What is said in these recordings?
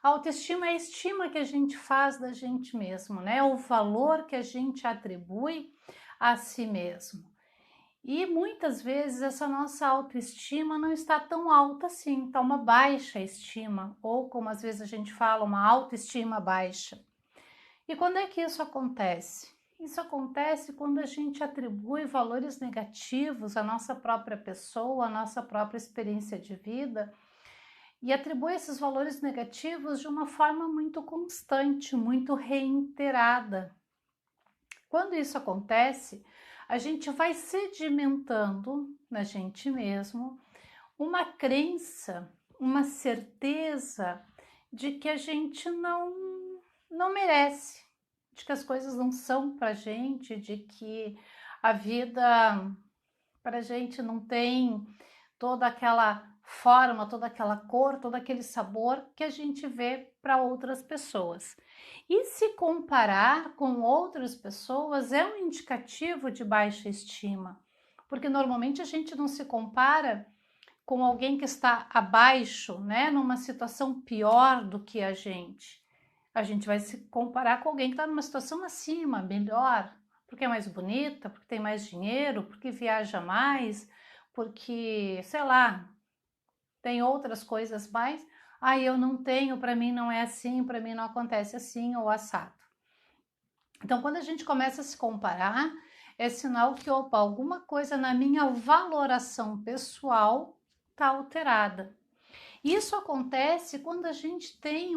A autoestima é a estima que a gente faz da gente mesmo, né? O valor que a gente atribui a si mesmo. E muitas vezes essa nossa autoestima não está tão alta assim, está uma baixa estima, ou como às vezes a gente fala, uma autoestima baixa. E quando é que isso acontece? Isso acontece quando a gente atribui valores negativos à nossa própria pessoa, à nossa própria experiência de vida, e atribui esses valores negativos de uma forma muito constante, muito reiterada. Quando isso acontece, a gente vai sedimentando na gente mesmo uma crença, uma certeza de que a gente não merece, de que as coisas não são pra gente, de que a vida pra gente não tem toda aquela forma, toda aquela cor, todo aquele sabor que a gente vê para outras pessoas. E se comparar com outras pessoas é um indicativo de baixa estima, porque normalmente a gente não se compara com alguém que está abaixo, né, numa situação pior do que a gente. A gente vai se comparar com alguém que está numa situação acima, melhor, porque é mais bonita, porque tem mais dinheiro, porque viaja mais, porque, sei lá, tem outras coisas mais. Ah, eu não tenho, para mim não é assim, para mim não acontece assim ou assado. Então, quando a gente começa a se comparar, é sinal que, opa, alguma coisa na minha valoração pessoal está alterada. Isso acontece quando a gente tem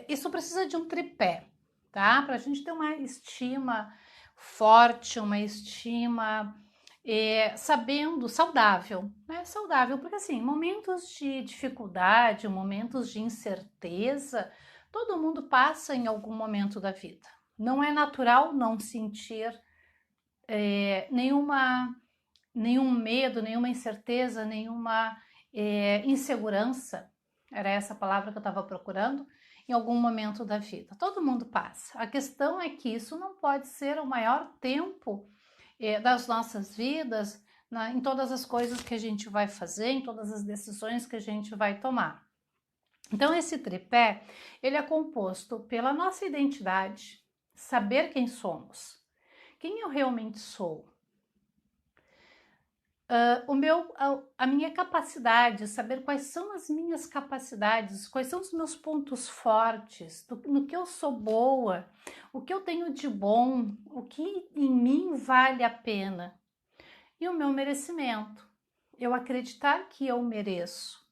isso precisa de um tripé, tá? Para a gente ter uma estima forte, uma estima sabendo, saudável, né? Saudável, porque assim, momentos de dificuldade, momentos de incerteza, todo mundo passa em algum momento da vida. Não é natural não sentir nenhum medo, nenhuma incerteza, nenhuma insegurança, era essa palavra que eu estava procurando, em algum momento da vida. Todo mundo passa. A questão é que isso não pode ser o maior tempo das nossas vidas, em todas as coisas que a gente vai fazer, em todas as decisões que a gente vai tomar. Então, esse tripé, ele é composto pela nossa identidade, saber quem somos, quem eu realmente sou, a minha capacidade, saber quais são as minhas capacidades, quais são os meus pontos fortes, no que eu sou boa, o que eu tenho de bom, o que em mim vale a pena. E o meu merecimento, eu acreditar que eu mereço,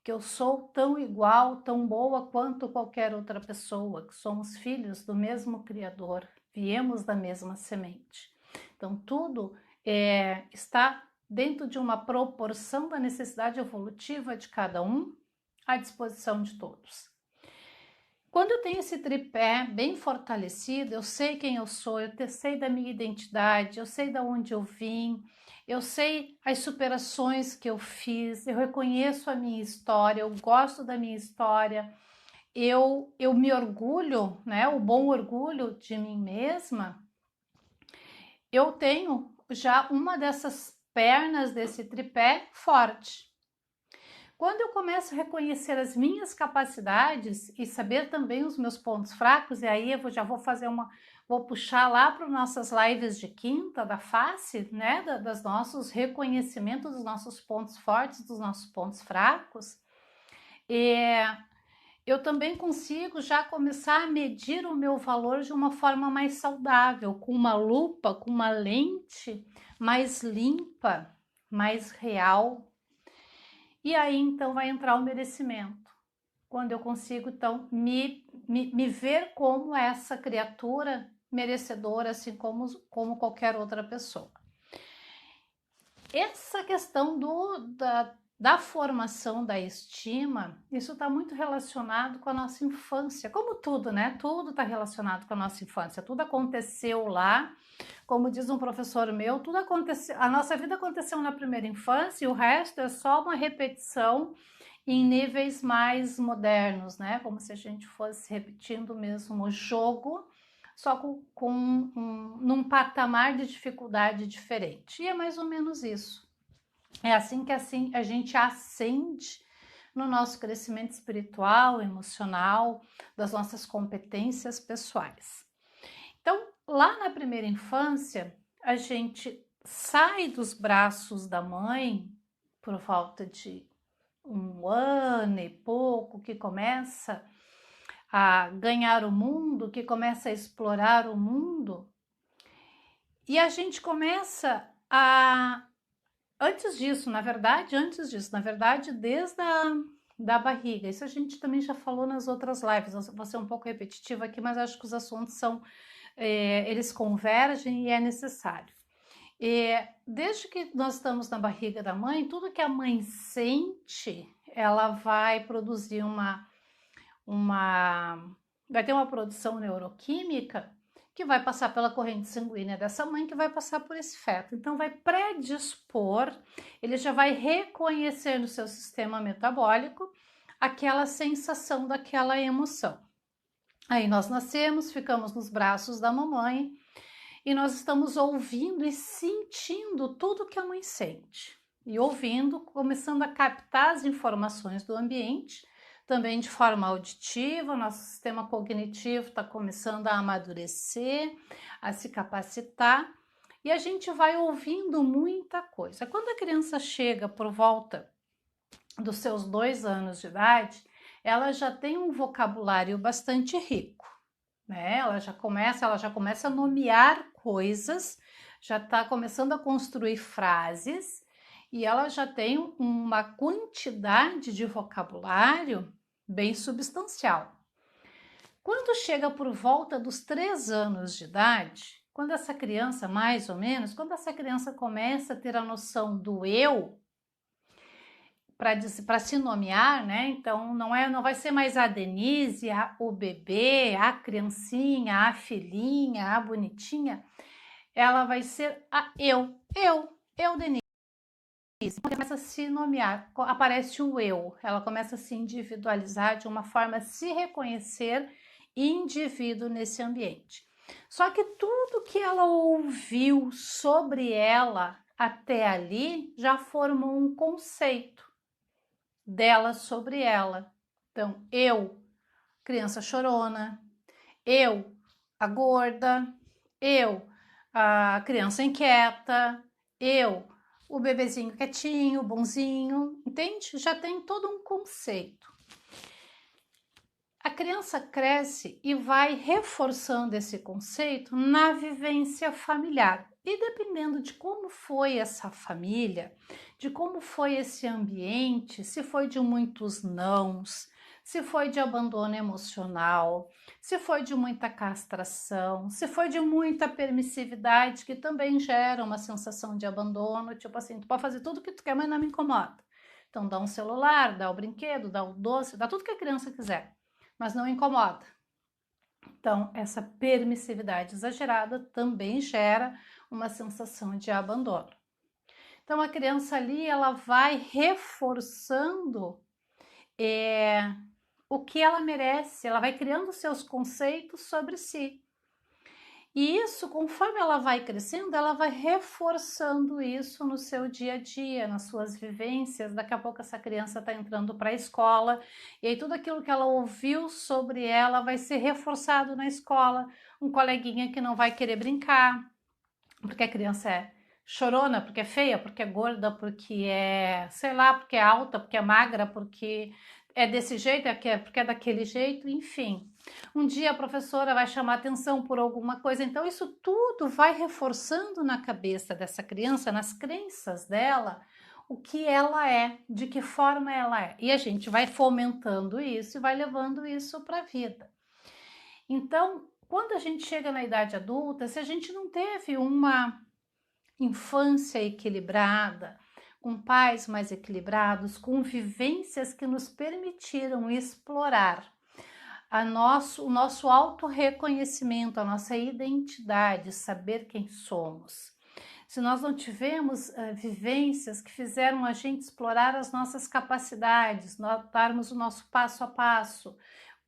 que eu sou tão igual, tão boa quanto qualquer outra pessoa, que somos filhos do mesmo Criador, viemos da mesma semente. Então tudo está dentro de uma proporção da necessidade evolutiva de cada um, à disposição de todos. Quando eu tenho esse tripé bem fortalecido, eu sei quem eu sou, eu sei da minha identidade, eu sei de onde eu vim, eu sei as superações que eu fiz, eu reconheço a minha história, eu gosto da minha história, eu me orgulho, né, o bom orgulho de mim mesma. Eu tenho já uma dessas pernas desse tripé forte. Quando eu começo a reconhecer as minhas capacidades e saber também os meus pontos fracos, e aí eu já vou fazer vou puxar lá para as nossas lives de quinta da face, né, dos nossos reconhecimentos dos nossos pontos fortes, dos nossos pontos fracos, eu também consigo já começar a medir o meu valor de uma forma mais saudável, com uma lupa, com uma lente mais limpa, mais real. E aí então vai entrar o merecimento, quando eu consigo então me ver como essa criatura merecedora, assim como qualquer outra pessoa. Essa questão da formação da estima, isso está muito relacionado com a nossa infância, como tudo, né? Tudo está relacionado com a nossa infância, tudo aconteceu lá, como diz um professor meu, tudo aconteceu, a nossa vida aconteceu na primeira infância e o resto é só uma repetição em níveis mais modernos, né? Como se a gente fosse repetindo mesmo o jogo, só num patamar de dificuldade diferente. E é mais ou menos isso. É assim que a gente ascende no nosso crescimento espiritual, emocional, das nossas competências pessoais. Então, lá na primeira infância, a gente sai dos braços da mãe por volta de 1 ano e pouco, que começa a ganhar o mundo, que começa a explorar o mundo, e a gente começa a... Antes disso, na verdade, desde da barriga. Isso a gente também já falou nas outras lives. Eu vou ser um pouco repetitiva aqui, mas acho que os assuntos são... eles convergem e é necessário. Desde que nós estamos na barriga da mãe, tudo que a mãe sente, ela vai produzir vai ter uma produção neuroquímica que vai passar pela corrente sanguínea dessa mãe, que vai passar por esse feto. Então vai predispor, ele já vai reconhecer no seu sistema metabólico aquela sensação daquela emoção. Aí nós nascemos, ficamos nos braços da mamãe e nós estamos ouvindo e sentindo tudo que a mãe sente. E ouvindo, começando a captar as informações do ambiente, também de forma auditiva, nosso sistema cognitivo está começando a amadurecer, a se capacitar, e a gente vai ouvindo muita coisa. Quando a criança chega por volta dos seus 2 anos de idade, ela já tem um vocabulário bastante rico, né? Ela já começa a nomear coisas, já está começando a construir frases, e ela já tem uma quantidade de vocabulário bem substancial. Quando chega por volta dos 3 anos de idade, quando essa criança, mais ou menos, quando essa criança começa a ter a noção do eu, para se nomear, né? Então não vai ser mais a Denise, o bebê, a criancinha, a filhinha, a bonitinha, ela vai ser a eu Denise. Ela começa a se nomear, aparece o eu, ela começa a se individualizar de uma forma a se reconhecer indivíduo nesse ambiente. Só que tudo que ela ouviu sobre ela até ali já formou um conceito dela sobre ela. Então, eu, criança chorona, eu, a gorda, eu, a criança inquieta, eu, o bebezinho quietinho, bonzinho, entende? Já tem todo um conceito. A criança cresce e vai reforçando esse conceito na vivência familiar. E dependendo de como foi essa família, de como foi esse ambiente, se foi de muitos nãos, se foi de abandono emocional, se foi de muita castração, se foi de muita permissividade, que também gera uma sensação de abandono, tipo assim, tu pode fazer tudo que tu quer, mas não me incomoda. Então dá um celular, dá o brinquedo, dá o doce, dá tudo que a criança quiser, mas não incomoda. Então, essa permissividade exagerada também gera uma sensação de abandono. Então, a criança ali, ela vai reforçando o que ela merece, ela vai criando seus conceitos sobre si. E isso, conforme ela vai crescendo, ela vai reforçando isso no seu dia a dia, nas suas vivências. Daqui a pouco essa criança está entrando para a escola, e aí tudo aquilo que ela ouviu sobre ela vai ser reforçado na escola. Um coleguinha que não vai querer brincar, porque a criança é chorona, porque é feia, porque é gorda, porque é, sei lá, porque é alta, porque é magra, porque é desse jeito, porque é daquele jeito, enfim. Um dia a professora vai chamar atenção por alguma coisa, então isso tudo vai reforçando na cabeça dessa criança, nas crenças dela, o que ela é, de que forma ela é. E a gente vai fomentando isso e vai levando isso para a vida. Então, quando a gente chega na idade adulta, se a gente não teve uma infância equilibrada, com pais mais equilibrados, com vivências que nos permitiram explorar o nosso autorreconhecimento, a nossa identidade, saber quem somos. Se nós não tivemos vivências que fizeram a gente explorar as nossas capacidades, darmos o nosso passo a passo,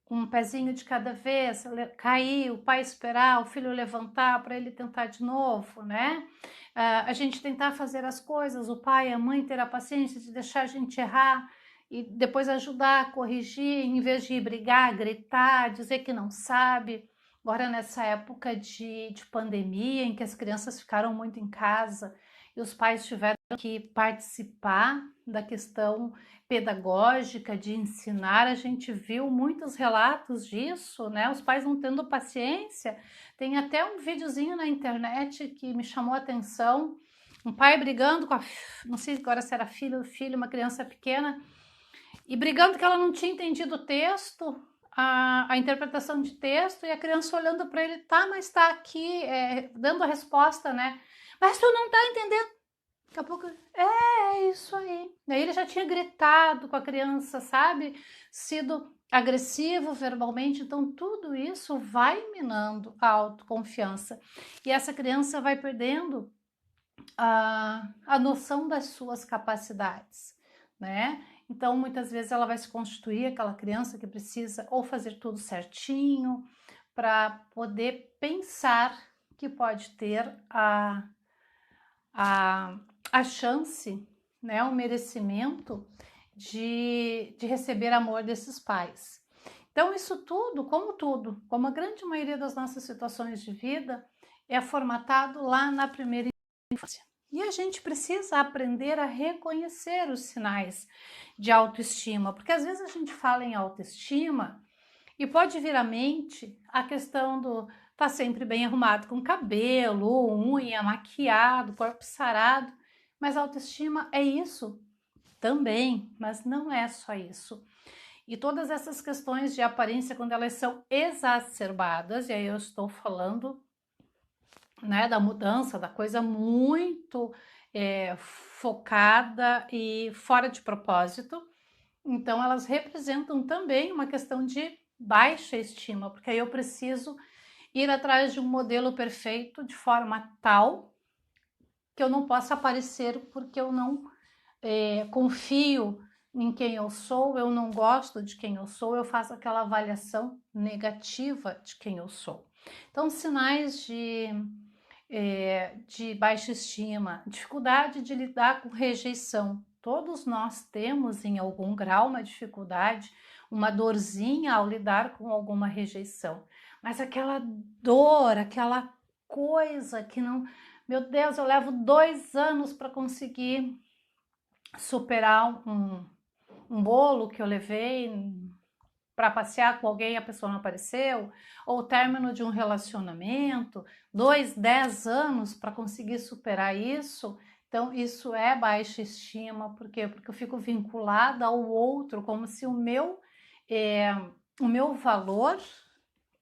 um pezinho de cada vez, cair, o pai esperar, o filho levantar para ele tentar de novo, né? A gente tentar fazer as coisas, o pai e a mãe ter a paciência de deixar a gente errar e depois ajudar a corrigir, em vez de brigar, gritar, dizer que não sabe. Agora, nessa época de pandemia, em que as crianças ficaram muito em casa e os pais tiveram que participar da questão pedagógica, de ensinar, a gente viu muitos relatos disso, né? Os pais não tendo paciência. Tem até um videozinho na internet que me chamou a atenção, um pai brigando com não sei agora se era filho ou filho, uma criança pequena, e brigando que ela não tinha entendido o texto, a interpretação de texto, e a criança olhando para ele, tá, mas tá aqui, dando a resposta, né? Mas tu não tá entendendo. Daqui a pouco, é isso aí. Daí ele já tinha gritado com a criança, sabe? Sido agressivo verbalmente, então tudo isso vai minando a autoconfiança. E essa criança vai perdendo a noção das suas capacidades, né? Então, muitas vezes ela vai se constituir aquela criança que precisa ou fazer tudo certinho para poder pensar que pode ter a chance, né, o merecimento de receber amor desses pais. Então, isso tudo, como a grande maioria das nossas situações de vida, é formatado lá na primeira infância. E a gente precisa aprender a reconhecer os sinais de autoestima, porque às vezes a gente fala em autoestima e pode vir à mente a questão do tá sempre bem arrumado com cabelo, unha, maquiado, corpo sarado, mas autoestima é isso também, mas não é só isso. E todas essas questões de aparência, quando elas são exacerbadas, e aí eu estou falando, né, da mudança, da coisa muito focada e fora de propósito, então elas representam também uma questão de baixa estima, porque aí eu preciso ir atrás de um modelo perfeito de forma tal que eu não possa aparecer porque eu não confio em quem eu sou, eu não gosto de quem eu sou, eu faço aquela avaliação negativa de quem eu sou. Então, sinais de baixa estima, dificuldade de lidar com rejeição. Todos nós temos em algum grau uma dificuldade, uma dorzinha ao lidar com alguma rejeição. Mas aquela dor, aquela coisa que não... Meu Deus, eu levo 2 anos para conseguir superar um bolo que eu levei para passear com alguém e a pessoa não apareceu, ou o término de um relacionamento, 2, 10 anos para conseguir superar isso. Então, isso é baixa estima, por quê? Porque eu fico vinculada ao outro, como se o meu valor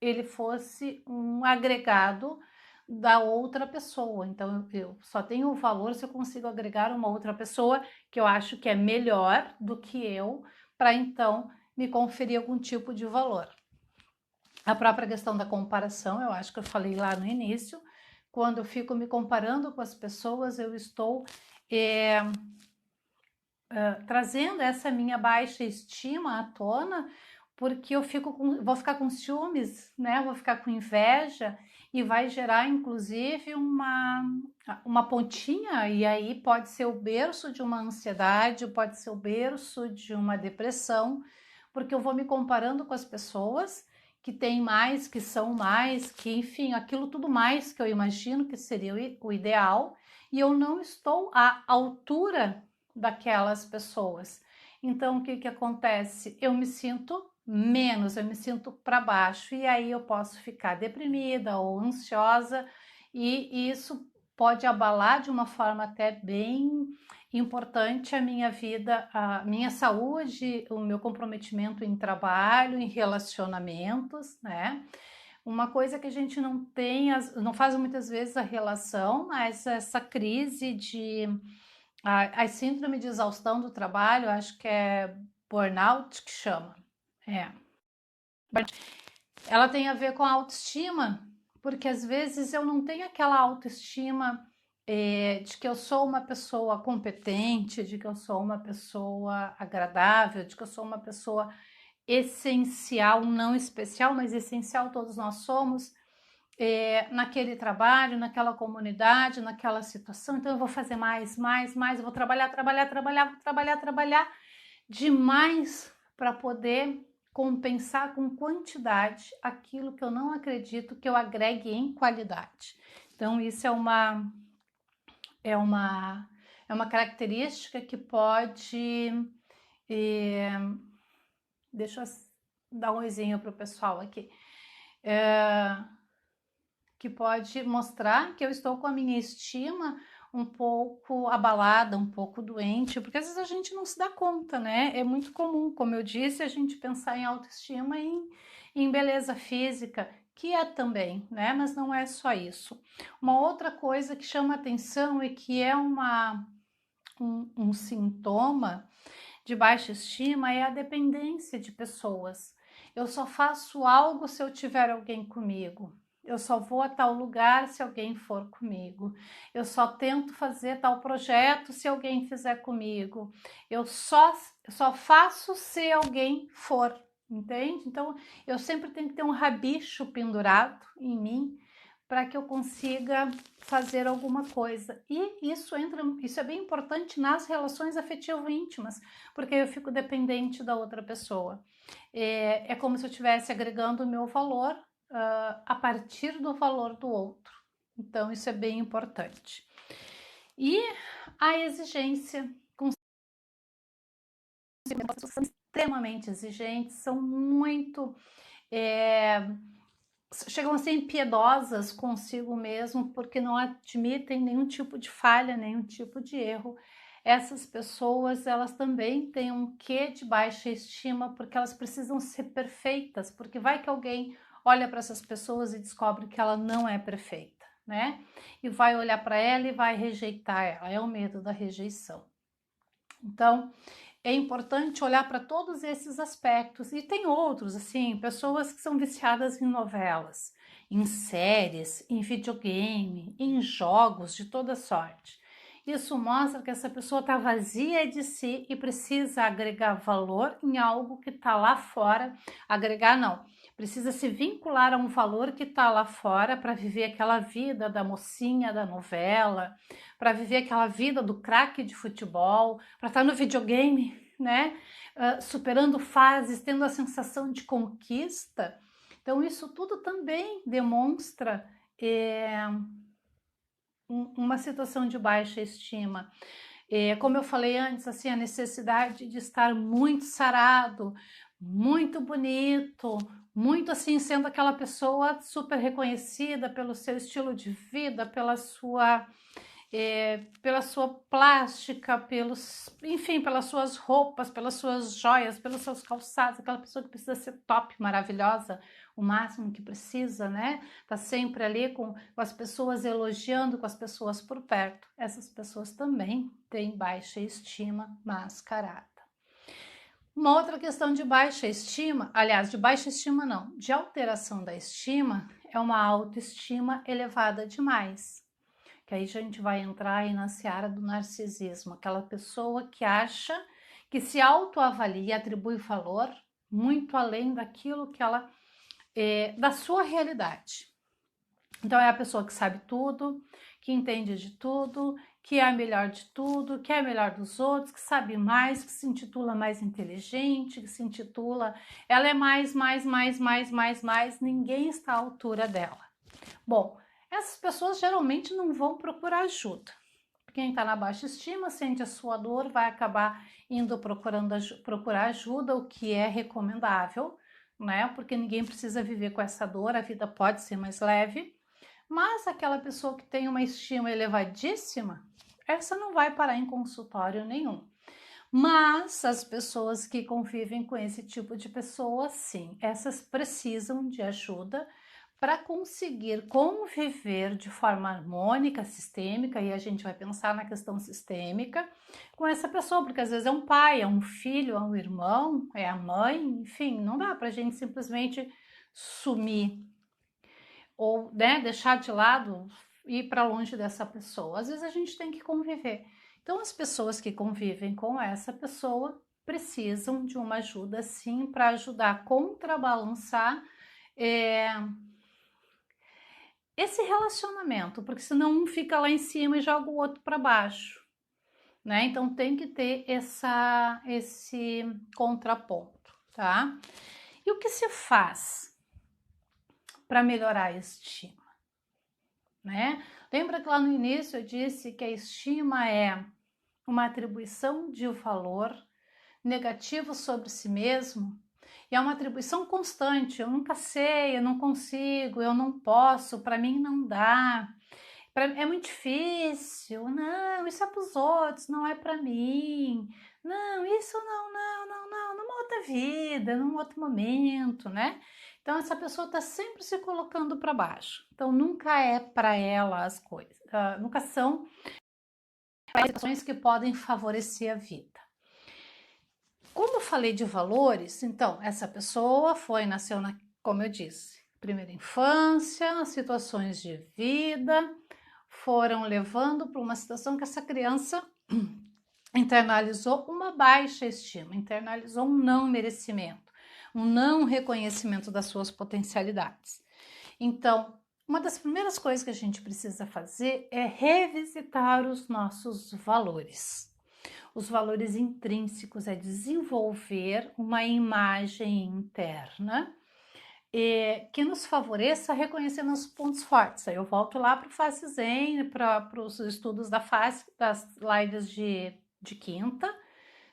ele fosse um agregado da outra pessoa. Então, eu só tenho valor se eu consigo agregar uma outra pessoa que eu acho que é melhor do que eu, para então me conferir algum tipo de valor. A própria questão da comparação, eu acho que eu falei lá no início, quando eu fico me comparando com as pessoas, eu estou trazendo essa minha baixa estima à tona, porque eu vou ficar com ciúmes, né? Vou ficar com inveja e vai gerar, inclusive, uma pontinha, e aí pode ser o berço de uma ansiedade, pode ser o berço de uma depressão, porque eu vou me comparando com as pessoas que têm mais, que são mais, que enfim, aquilo tudo mais que eu imagino que seria o ideal, e eu não estou à altura daquelas pessoas. Então, o que que acontece? Eu me sinto menos, eu me sinto para baixo, e aí eu posso ficar deprimida ou ansiosa, e isso pode abalar de uma forma até bem importante a minha vida, a minha saúde, o meu comprometimento em trabalho, em relacionamentos, né? Uma coisa que a gente não tem, não faz muitas vezes a relação, mas essa crise de a síndrome de exaustão do trabalho, acho que é burnout que chama. É. Ela tem a ver com a autoestima, porque às vezes eu não tenho aquela autoestima de que eu sou uma pessoa competente, de que eu sou uma pessoa agradável, de que eu sou uma pessoa essencial, não especial, mas essencial, todos nós somos, naquele trabalho, naquela comunidade, naquela situação. Então eu vou fazer mais, eu vou trabalhar, demais para poder compensar com quantidade aquilo que eu não acredito que eu agregue em qualidade. Então, isso é uma, é uma característica que pode... deixa eu dar um exemplo para o pessoal aqui. Que pode mostrar que eu estou com a minha estima um pouco abalada, um pouco doente, porque às vezes a gente não se dá conta, né? É muito comum, como eu disse, a gente pensar em autoestima e em beleza física, que é também, né? Mas não é só isso. Uma outra coisa que chama atenção e que é um sintoma de baixa estima é a dependência de pessoas. Eu só faço algo se eu tiver alguém comigo. Eu só vou a tal lugar se alguém for comigo. Eu só tento fazer tal projeto se alguém fizer comigo. Eu só faço se alguém for, entende? Então, eu sempre tenho que ter um rabicho pendurado em mim para que eu consiga fazer alguma coisa. E isso é bem importante nas relações afetivo-íntimas, porque eu fico dependente da outra pessoa. É como se eu estivesse agregando o meu valor a partir do valor do outro. Então, isso é bem importante. E a exigência, as pessoas são extremamente exigentes, são muito... chegam a ser impiedosas consigo mesmo, porque não admitem nenhum tipo de falha, nenhum tipo de erro. Essas pessoas, elas também têm um quê de baixa estima, porque elas precisam ser perfeitas, porque vai que alguém olha para essas pessoas e descobre que ela não é perfeita, né? E vai olhar para ela e vai rejeitar ela, é o medo da rejeição. Então, é importante olhar para todos esses aspectos. E tem outros, assim, pessoas que são viciadas em novelas, em séries, em videogame, em jogos de toda sorte. Isso mostra que essa pessoa está vazia de si e precisa agregar valor em algo que está lá fora. Agregar não, precisa se vincular a um valor que está lá fora para viver aquela vida da mocinha da novela, para viver aquela vida do craque de futebol, para estar no videogame, né? Superando fases, tendo a sensação de conquista. Então, isso tudo também demonstra uma situação de baixa estima. Como eu falei antes, assim, a necessidade de estar muito sarado, muito bonito, muito assim, sendo aquela pessoa super reconhecida pelo seu estilo de vida, pela sua plástica, enfim, pelas suas roupas, pelas suas joias, pelos seus calçados, aquela pessoa que precisa ser top, maravilhosa, o máximo que precisa, né? Tá sempre ali com as pessoas elogiando, com as pessoas por perto. Essas pessoas também têm baixa estima mascarada. Uma outra questão de baixa estima, aliás, de baixa estima não, de alteração da estima, é uma autoestima elevada demais. Que aí a gente vai entrar aí na seara do narcisismo, aquela pessoa que acha que se autoavalia e atribui valor muito além daquilo que ela da sua realidade. Então é a pessoa que sabe tudo, que entende de tudo, que é a melhor de tudo, que é a melhor dos outros, que sabe mais, que se intitula mais inteligente, que se intitula... Ela é mais, ninguém está à altura dela. Bom, essas pessoas geralmente não vão procurar ajuda. Quem está na baixa estima sente a sua dor, vai acabar indo procurar ajuda, o que é recomendável, né? Porque ninguém precisa viver com essa dor, a vida pode ser mais leve. Mas aquela pessoa que tem uma estima elevadíssima, essa não vai parar em consultório nenhum. Mas as pessoas que convivem com esse tipo de pessoa, sim, essas precisam de ajuda para conseguir conviver de forma harmônica, sistêmica, e a gente vai pensar na questão sistêmica com essa pessoa, porque às vezes é um pai, é um filho, é um irmão, é a mãe, enfim, não dá para a gente simplesmente sumir ou, né, deixar de lado, ir para longe dessa pessoa. Às vezes a gente tem que conviver. Então as pessoas que convivem com essa pessoa precisam de uma ajuda sim para ajudar a contrabalançar esse relacionamento, porque senão um fica lá em cima e joga o outro para baixo, né? Então tem que ter esse contraponto, tá? E o que se faz para melhorar a estima, né? Lembra que lá no início eu disse que a estima é uma atribuição de valor negativo sobre si mesmo? E é uma atribuição constante. Eu nunca sei, eu não consigo, eu não posso, para mim não dá. É muito difícil. Não, isso é para os outros, não é para mim. Não, isso não, numa outra vida, num outro momento, né? Então essa pessoa está sempre se colocando para baixo. Então nunca é para ela as coisas, nunca são situações que podem favorecer a vida. Como eu falei de valores, então essa pessoa nasceu como eu disse, primeira infância, situações de vida foram levando para uma situação que essa criança internalizou uma baixa estima, internalizou um não merecimento, um não reconhecimento das suas potencialidades. Então, uma das primeiras coisas que a gente precisa fazer é revisitar os nossos valores. Os valores intrínsecos é desenvolver uma imagem interna que nos favoreça a reconhecer nossos pontos fortes. Aí eu volto lá para o Face Zen, para os estudos da Face, das lives de quinta.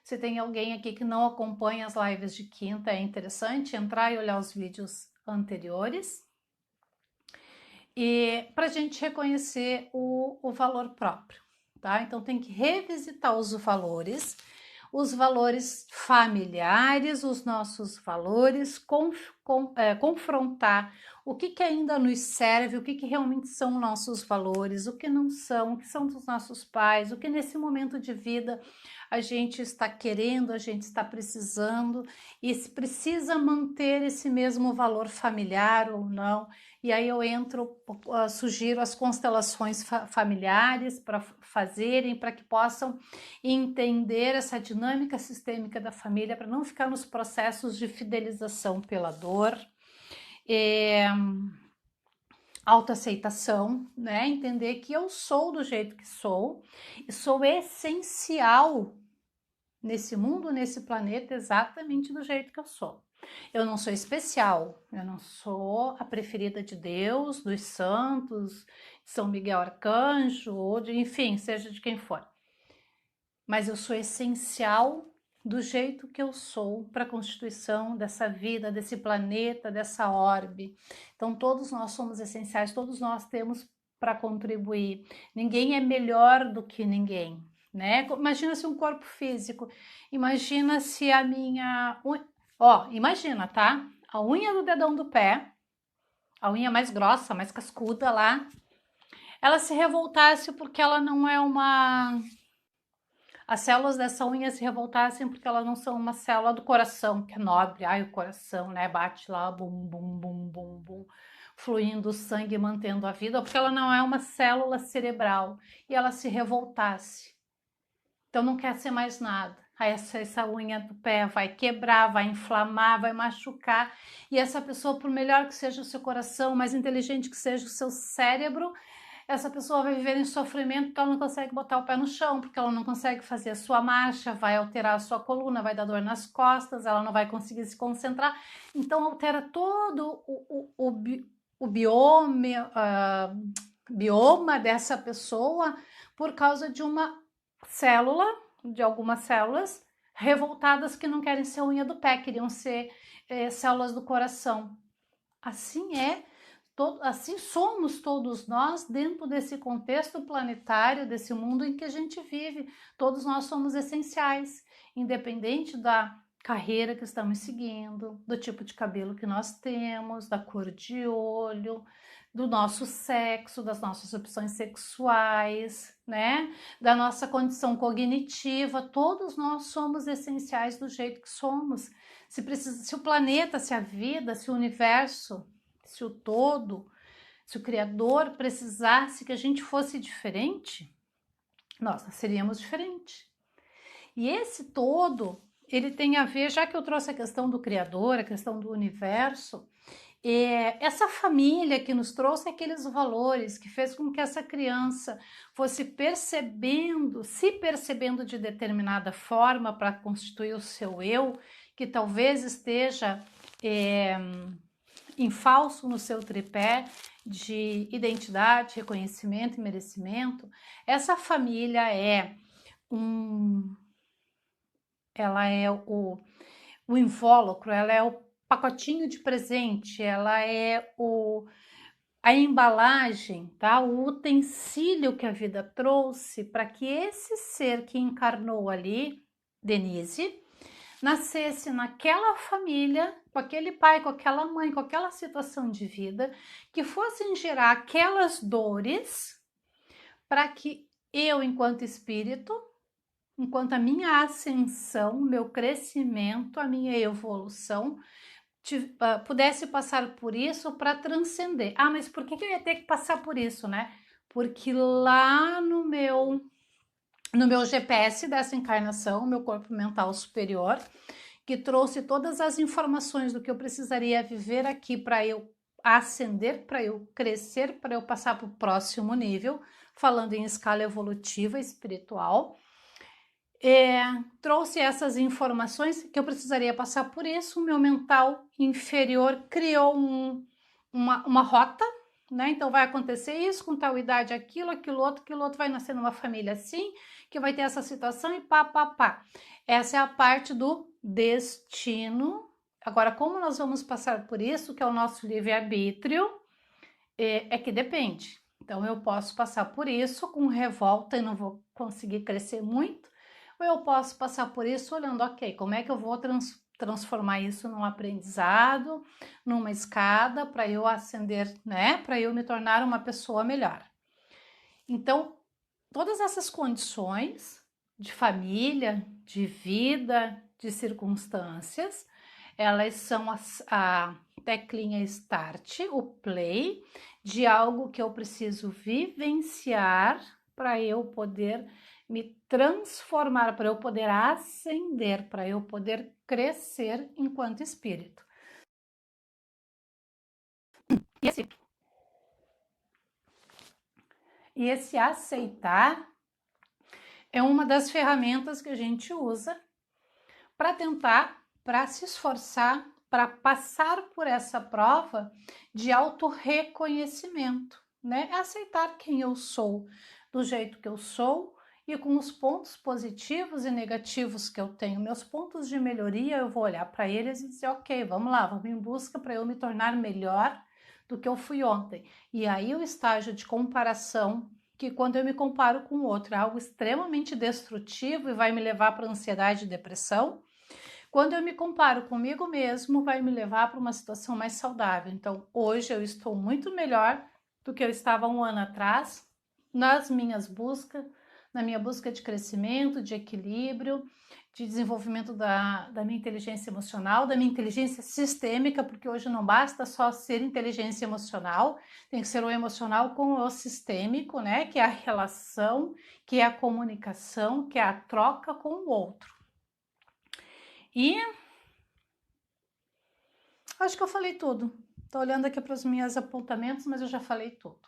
Se tem alguém aqui que não acompanha as lives de quinta, é interessante entrar e olhar os vídeos anteriores. E para a gente reconhecer o valor próprio, tá? Então tem que revisitar os valores familiares, os nossos valores, confrontar o que ainda nos serve, o que realmente são nossos valores, o que não são, o que são dos nossos pais, o que nesse momento de vida a gente está querendo, a gente está precisando, e se precisa manter esse mesmo valor familiar ou não. E aí eu sugiro as constelações familiares para fazerem, para que possam entender essa dinâmica sistêmica da família, para não ficar nos processos de fidelização pela dor. Autoaceitação, né? Entender que eu sou do jeito que sou e sou essencial nesse mundo, nesse planeta, exatamente do jeito que eu sou. Eu não sou especial, eu não sou a preferida de Deus, dos santos, de São Miguel Arcanjo, ou enfim, seja de quem for. Mas eu sou essencial do jeito que eu sou para a constituição dessa vida, desse planeta, dessa orbe. Então todos nós somos essenciais, todos nós temos para contribuir. Ninguém é melhor do que ninguém, né? Imagina se um corpo físico, imagina se a minha... imagina, tá? A unha do dedão do pé, a unha mais grossa, mais cascuda lá, ela se revoltasse porque ela não é uma... As células dessa unha se revoltassem porque elas não são uma célula do coração, que é nobre. Ai, o coração, né? Bate lá, bum, bum, bum, bum, bum, fluindo o sangue, mantendo a vida, porque ela não é uma célula cerebral. E ela se revoltasse. Então não quer ser mais nada. Aí essa unha do pé vai quebrar, vai inflamar, vai machucar. E essa pessoa, por melhor que seja o seu coração, mais inteligente que seja o seu cérebro, essa pessoa vai viver em sofrimento porque ela não consegue botar o pé no chão, porque ela não consegue fazer a sua marcha, vai alterar a sua coluna, vai dar dor nas costas, ela não vai conseguir se concentrar. Então altera todo o bioma dessa pessoa por causa de uma célula, de algumas células revoltadas que não querem ser unha do pé, queriam ser células do coração. Assim assim somos todos nós dentro desse contexto planetário, desse mundo em que a gente vive. Todos nós somos essenciais, independente da carreira que estamos seguindo, do tipo de cabelo que nós temos, da cor de olho, do nosso sexo, das nossas opções sexuais, né? Da nossa condição cognitiva. Todos nós somos essenciais do jeito que somos. Se o planeta, se a vida, se o universo, se o todo, se o Criador precisasse que a gente fosse diferente, nós seríamos diferentes. E esse todo, ele tem a ver, já que eu trouxe a questão do Criador, a questão do universo, essa família que nos trouxe aqueles valores, que fez com que essa criança fosse se percebendo de determinada forma para constituir o seu eu, que talvez esteja em falso no seu tripé de identidade, reconhecimento e merecimento. Essa família ela é o invólucro, ela é o pacotinho de presente, ela é a embalagem, tá? O utensílio que a vida trouxe para que esse ser que encarnou ali, Denise, nascesse naquela família, com aquele pai, com aquela mãe, com aquela situação de vida, que fossem gerar aquelas dores para que eu, enquanto espírito, enquanto a minha ascensão, meu crescimento, a minha evolução, pudesse passar por isso para transcender. Ah, mas por que eu ia ter que passar por isso, né? Porque lá no meu GPS dessa encarnação, meu corpo mental superior, que trouxe todas as informações do que eu precisaria viver aqui para eu ascender, para eu crescer, para eu passar para o próximo nível, falando em escala evolutiva espiritual, trouxe essas informações que eu precisaria passar por isso. O meu mental inferior criou uma rota, né? Então vai acontecer isso com tal idade, aquilo outro vai nascer numa família assim, que vai ter essa situação e pá. Essa é a parte do destino. Agora, como nós vamos passar por isso, que é o nosso livre-arbítrio, é que depende. Então, eu posso passar por isso com revolta e não vou conseguir crescer muito, ou eu posso passar por isso olhando, ok, como é que eu vou transformar isso num aprendizado, numa escada para eu ascender, né? Para eu me tornar uma pessoa melhor. Então, todas essas condições de família, de vida, de circunstâncias, elas são a teclinha start, o play, de algo que eu preciso vivenciar para eu poder me transformar, para eu poder ascender, para eu poder crescer enquanto espírito. E esse aceitar é uma das ferramentas que a gente usa para tentar, para se esforçar, para passar por essa prova de autorreconhecimento, né? Aceitar quem eu sou, do jeito que eu sou e com os pontos positivos e negativos que eu tenho. Meus pontos de melhoria, eu vou olhar para eles e dizer, ok, vamos lá, vamos em busca para eu me tornar melhor do que eu fui ontem. E aí o estágio de comparação, que quando eu me comparo com o outro é algo extremamente destrutivo e vai me levar para ansiedade e depressão. Quando eu me comparo comigo mesmo, vai me levar para uma situação mais saudável. Então, hoje eu estou muito melhor do que eu estava um ano atrás, nas minhas buscas, na minha busca de crescimento, de equilíbrio, de desenvolvimento da minha inteligência emocional, da minha inteligência sistêmica, porque hoje não basta só ser inteligência emocional, tem que ser o emocional com o sistêmico, né? Que é a relação, que é a comunicação, que é a troca com o outro. E acho que eu falei tudo. Tô olhando aqui para os meus apontamentos, mas eu já falei tudo.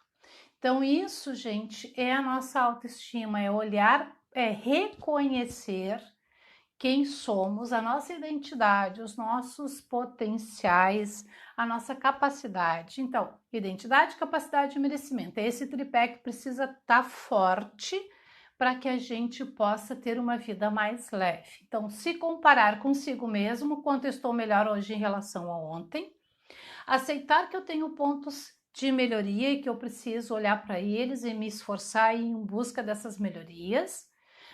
Então, isso, gente, é a nossa autoestima, é olhar, é reconhecer quem somos, a nossa identidade, os nossos potenciais, a nossa capacidade. Então, identidade, capacidade e merecimento. É esse tripé que precisa estar forte para que a gente possa ter uma vida mais leve. Então, se comparar consigo mesmo, quanto eu estou melhor hoje em relação a ontem, aceitar que eu tenho pontos de melhoria e que eu preciso olhar para eles e me esforçar em busca dessas melhorias,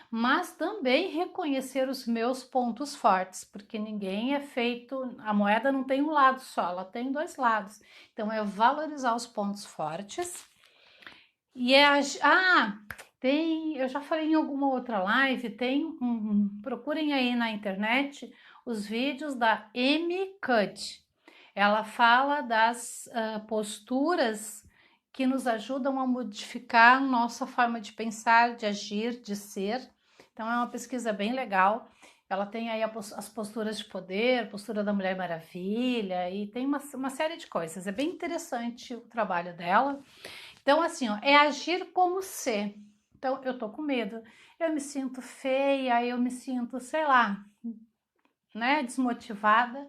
mas também reconhecer os meus pontos fortes, porque ninguém é feito, a moeda não tem um lado só, ela tem dois lados. Então é valorizar os pontos fortes. E eu já falei em alguma outra live, procurem aí na internet os vídeos da Amy Cuddy. Ela fala das posturas que nos ajudam a modificar nossa forma de pensar, de agir, de ser. Então é uma pesquisa bem legal. Ela tem aí as posturas de poder, postura da Mulher Maravilha, e tem uma série de coisas. É bem interessante o trabalho dela. Então, assim, ó, é agir como ser. Então, eu tô com medo, eu me sinto feia, eu me sinto, sei lá, né, desmotivada,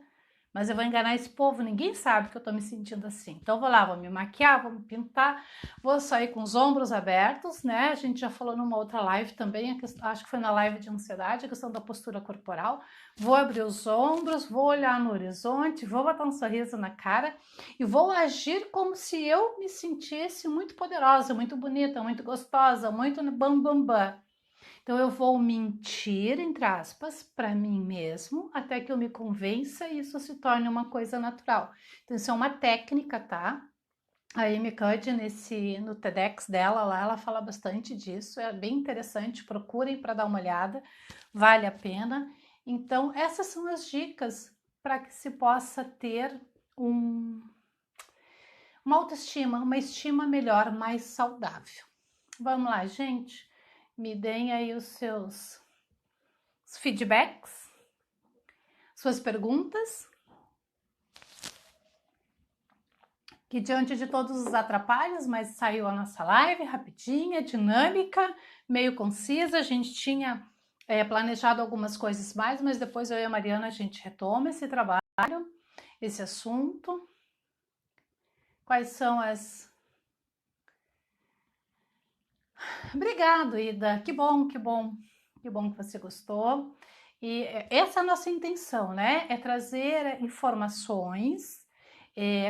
mas eu vou enganar esse povo, ninguém sabe que eu tô me sentindo assim. Então, eu vou lá, vou me maquiar, vou me pintar, vou sair com os ombros abertos, né? A gente já falou numa outra live também, acho que foi na live de ansiedade, a questão da postura corporal. Vou abrir os ombros, vou olhar no horizonte, vou botar um sorriso na cara e vou agir como se eu me sentisse muito poderosa, muito bonita, muito gostosa, muito bam bam bam. Então eu vou mentir, entre aspas, para mim mesmo, até que eu me convença e isso se torne uma coisa natural. Então isso é uma técnica, tá? A Amy Cuddy, no TEDx dela lá, ela fala bastante disso, é bem interessante, procurem para dar uma olhada, vale a pena. Então essas são as dicas para que se possa ter uma autoestima, uma estima melhor, mais saudável. Vamos lá, gente? Me deem aí os seus feedbacks, suas perguntas, que diante de todos os atrapalhos, mas saiu a nossa live rapidinha, dinâmica, meio concisa. A gente tinha planejado algumas coisas mais, mas depois eu e a Mariana a gente retoma esse trabalho, esse assunto. Quais são as... Obrigado, Ida, que bom, que bom, que bom que você gostou. E essa é a nossa intenção, né? É trazer informações,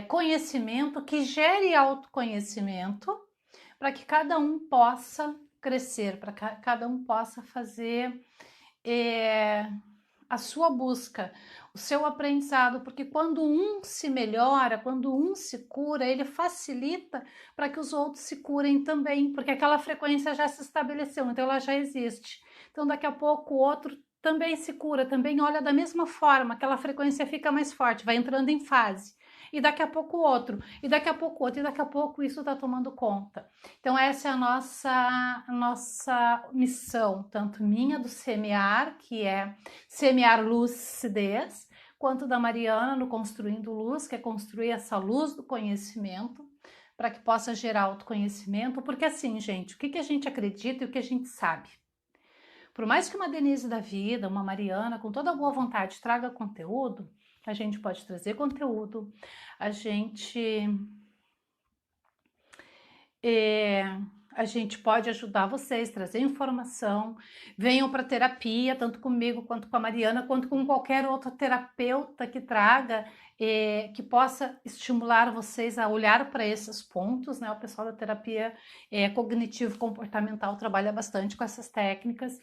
conhecimento que gere autoconhecimento para que cada um possa crescer, para que cada um possa fazer a sua busca, o seu aprendizado, porque quando um se melhora, quando um se cura, ele facilita para que os outros se curem também, porque aquela frequência já se estabeleceu, então ela já existe. Então daqui a pouco o outro também se cura, também olha da mesma forma, aquela frequência fica mais forte, vai entrando em fase. E daqui a pouco outro, e daqui a pouco outro, e daqui a pouco isso está tomando conta. Então essa é a nossa missão, tanto minha do semear, que é semear lucidez, quanto da Mariana no Construindo Luz, que é construir essa luz do conhecimento, para que possa gerar autoconhecimento, porque assim, gente, o que a gente acredita e o que a gente sabe. Por mais que uma Denise da vida, uma Mariana, com toda a boa vontade, traga conteúdo, a gente pode trazer conteúdo, a gente pode ajudar vocês, trazer informação, venham para terapia, tanto comigo, quanto com a Mariana, quanto com qualquer outro terapeuta que traga, que possa estimular vocês a olhar para esses pontos, né? O pessoal da terapia cognitivo-comportamental trabalha bastante com essas técnicas,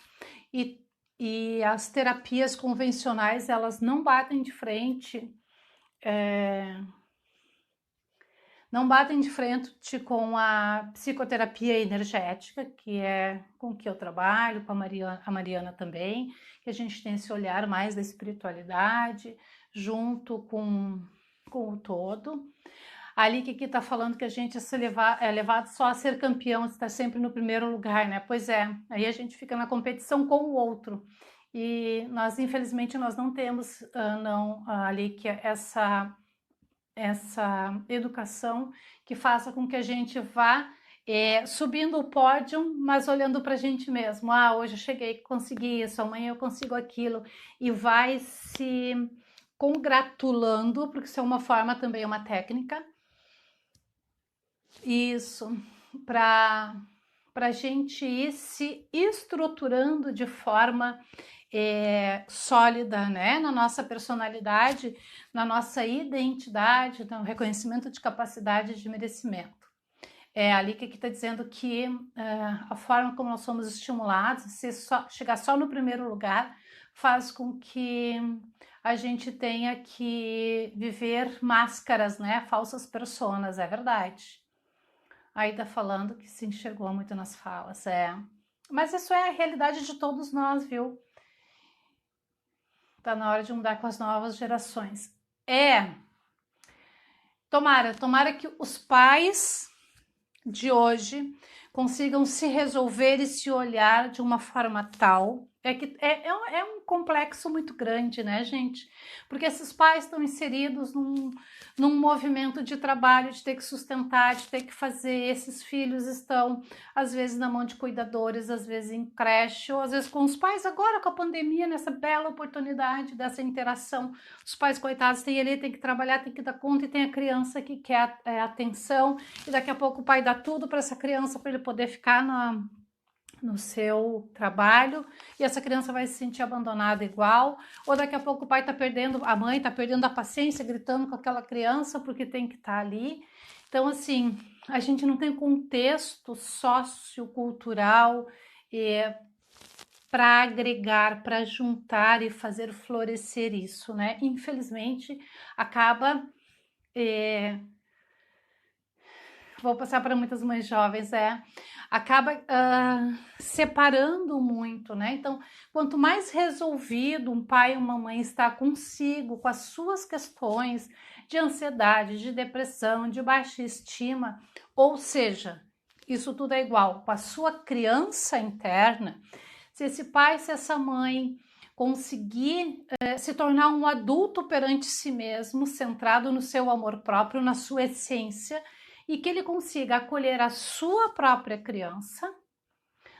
e as terapias convencionais, elas não batem de frente, não batem de frente com a psicoterapia energética, que é com que eu trabalho, com a Mariana também, que a gente tem esse olhar mais da espiritualidade, junto com o todo. Ali que está falando que a gente é levado só a ser campeão, está sempre no primeiro lugar, né? Pois é, aí a gente fica na competição com o outro. E nós, infelizmente, nós não temos, ali que essa educação que faça com que a gente vá subindo o pódio, mas olhando para a gente mesmo. Ah, hoje eu cheguei, consegui isso, amanhã eu consigo aquilo, e vai se congratulando, porque isso é uma forma também, uma técnica. Isso, para a gente ir se estruturando de forma sólida, né? Na nossa personalidade, na nossa identidade, no reconhecimento de capacidade de merecimento. É ali que está dizendo que a forma como nós somos estimulados, se chegar só no primeiro lugar, faz com que a gente tenha que viver máscaras, né? Falsas personas, é verdade. Aí tá falando que se enxergou muito nas falas, mas isso é a realidade de todos nós, viu? Tá na hora de mudar com as novas gerações. Tomara que os pais de hoje consigam se resolver e se olhar de uma forma tal É que é um complexo muito grande, né, gente? Porque esses pais estão inseridos num movimento de trabalho, de ter que sustentar, de ter que fazer. Esses filhos estão, às vezes, na mão de cuidadores, às vezes em creche, ou às vezes com os pais, agora com a pandemia, nessa bela oportunidade dessa interação. Os pais, coitados, tem que trabalhar, tem que dar conta, e tem a criança que quer atenção, e daqui a pouco o pai dá tudo para essa criança, para ele poder ficar no seu trabalho, e essa criança vai se sentir abandonada igual, ou daqui a pouco o pai tá perdendo, a mãe tá perdendo a paciência, gritando com aquela criança porque tem que estar ali. Então, assim, a gente não tem contexto sociocultural para agregar, para juntar e fazer florescer isso, né? Infelizmente, acaba... vou passar para muitas mães jovens, acaba separando muito, né? Então, quanto mais resolvido um pai e uma mãe está consigo, com as suas questões de ansiedade, de depressão, de baixa estima, ou seja, isso tudo é igual, com a sua criança interna, se esse pai, se essa mãe conseguir se tornar um adulto perante si mesmo, centrado no seu amor próprio, na sua essência, e que ele consiga acolher a sua própria criança,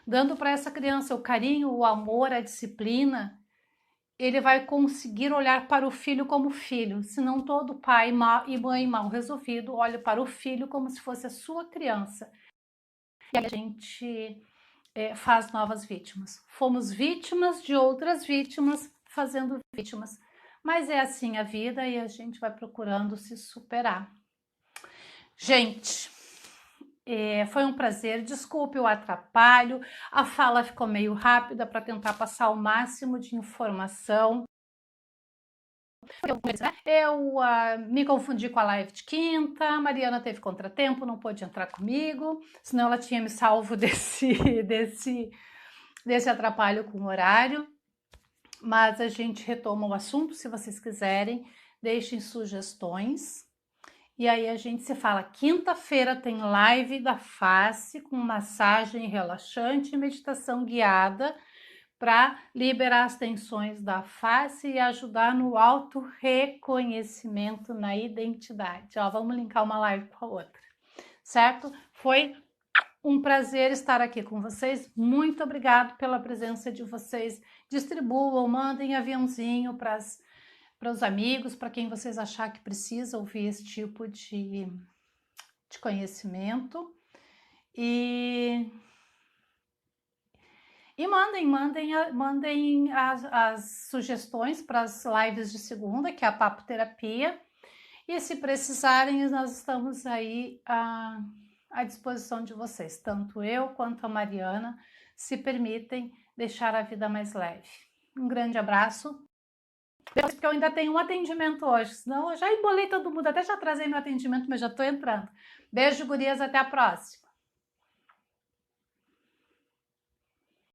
dando para essa criança o carinho, o amor, a disciplina, ele vai conseguir olhar para o filho como filho, senão todo pai e mãe mal resolvido olha para o filho como se fosse a sua criança. E a gente faz novas vítimas. Fomos vítimas de outras vítimas, fazendo vítimas. Mas é assim a vida e a gente vai procurando se superar. Gente, foi um prazer, desculpe o atrapalho, a fala ficou meio rápida para tentar passar o máximo de informação. Eu me confundi com a live de quinta, a Mariana teve contratempo, não pôde entrar comigo, senão ela tinha me salvo desse atrapalho com o horário. Mas a gente retoma o assunto, se vocês quiserem, deixem sugestões. E aí a gente se fala. Quinta-feira tem live da face com massagem relaxante e meditação guiada para liberar as tensões da face e ajudar no auto-reconhecimento, na identidade. Ó, vamos linkar uma live com a outra, certo? Foi um prazer estar aqui com vocês. Muito obrigado pela presença de vocês. Distribuam, mandem aviãozinho para os amigos, para quem vocês achar que precisa ouvir esse tipo de conhecimento. E mandem as sugestões para as lives de segunda, que é a Papo Terapia. E se precisarem, nós estamos aí à disposição de vocês. Tanto eu quanto a Mariana se permitem deixar a vida mais leve. Um grande abraço. Porque eu ainda tenho um atendimento hoje, senão eu já embolei todo mundo, até já atrasei meu atendimento, mas já estou entrando. Beijo, gurias, até a próxima.